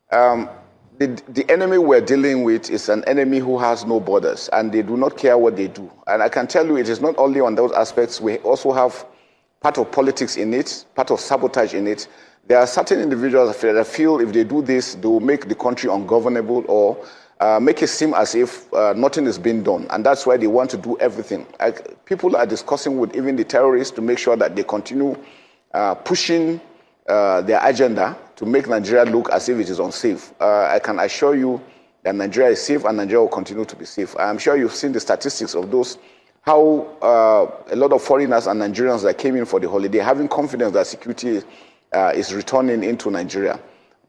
The enemy we're dealing with is an enemy who has no borders, and they do not care what they do. And I can tell you it is not only on those aspects. We also have part of politics in it, part of sabotage in it. There are certain individuals that feel if they do this, they will make the country ungovernable or make it seem as if nothing is being done. And that's why they want to do everything. People are discussing with even the terrorists to make sure that they continue pushing their agenda to make Nigeria look as if it is unsafe. I can assure you that Nigeria is safe and Nigeria will continue to be safe. I'm sure you've seen the statistics of those, how a lot of foreigners and Nigerians that came in for the holiday having confidence that security is returning into Nigeria.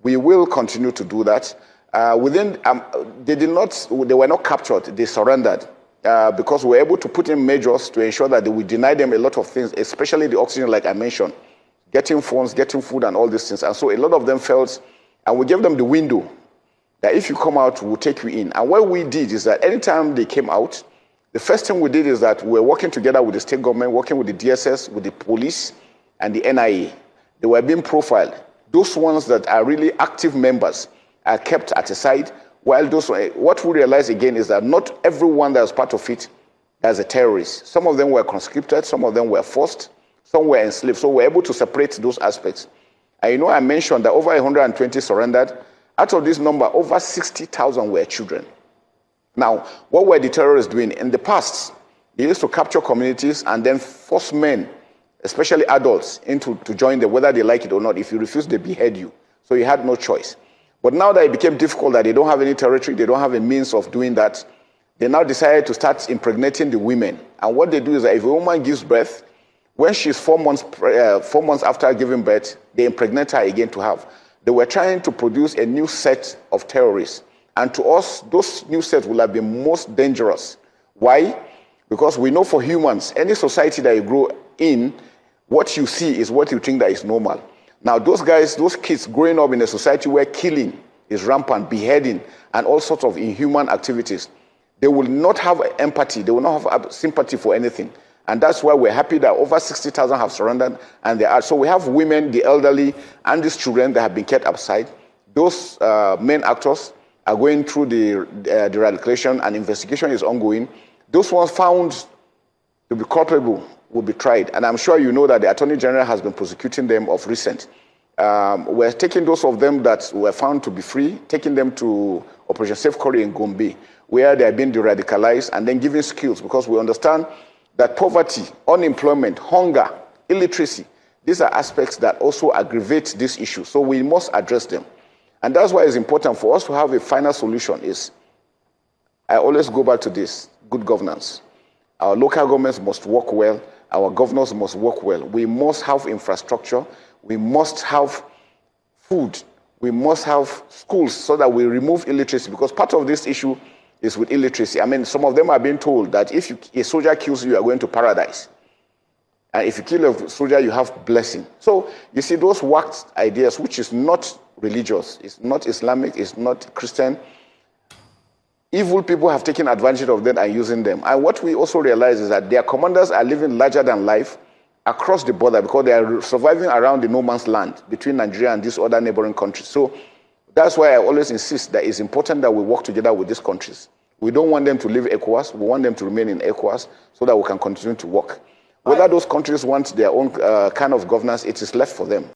We will continue to do that. They were not captured, they surrendered because we were able to put in measures to ensure that we deny them a lot of things, especially the oxygen, like I mentioned, getting phones, getting food, and all these things. And so a lot of them felt, and we gave them the window that if you come out, we'll take you in. And what we did is that anytime they came out, the first thing we did is that we were working together with the state government, working with the DSS, with the police, and the NIA. They were being profiled. Those ones that are really active members are kept at a side, while those, what we realize again is that not everyone that was part of it is a terrorist. Some of them were conscripted, some of them were forced, some were enslaved. So we're able to separate those aspects. And I mentioned that over 120 surrendered. Out of this number, over 60,000 were children. Now, what were the terrorists doing? In the past, they used to capture communities and then force men, especially adults, to join them, whether they like it or not. If you refuse, they behead you. So you had no choice. But now that it became difficult, that they don't have any territory, they don't have a means of doing that, they now decided to start impregnating the women. And what they do is that if a woman gives birth, when she's 4 months after giving birth, they impregnate her again to have. They were trying to produce a new set of terrorists. And to us, those new sets will have been most dangerous. Why? Because we know for humans, any society that you grow in, what you see is what you think that is normal. Now, those guys, those kids growing up in a society where killing is rampant, beheading, and all sorts of inhuman activities, they will not have empathy, they will not have sympathy for anything. And that's why we're happy that over 60,000 have surrendered, and they are. So we have women, the elderly, and these children that have been kept outside. Those main actors are going through the eradication, and investigation is ongoing. Those ones found to be culpable will be tried. And I'm sure you know that the Attorney General has been prosecuting them of recent. We're taking those of them that were found to be free, taking them to Operation Safe Corridor in Gombe, where they are being de-radicalized, and then giving skills, because we understand that poverty, unemployment, hunger, illiteracy, these are aspects that also aggravate this issue. So we must address them. And that's why it's important for us to have a final solution is, I always go back to this, good governance. Our local governments must work well. Our governors must work well. We must have infrastructure. We must have food. We must have schools so that we remove illiteracy, because part of this issue is with illiteracy. I mean, some of them are being told that if a soldier kills you, you are going to paradise. And if you kill a soldier, you have blessing. So you see those waxed ideas, which is not religious, it's not Islamic, it's not Christian. Evil people have taken advantage of them and using them. And what we also realize is that their commanders are living larger than life across the border, because they are surviving around the no man's land between Nigeria and these other neighboring countries. So that's why I always insist that it's important that we work together with these countries. We don't want them to leave ECOWAS. We want them to remain in ECOWAS so that we can continue to work. Whether those countries want their own kind of governance, it is left for them.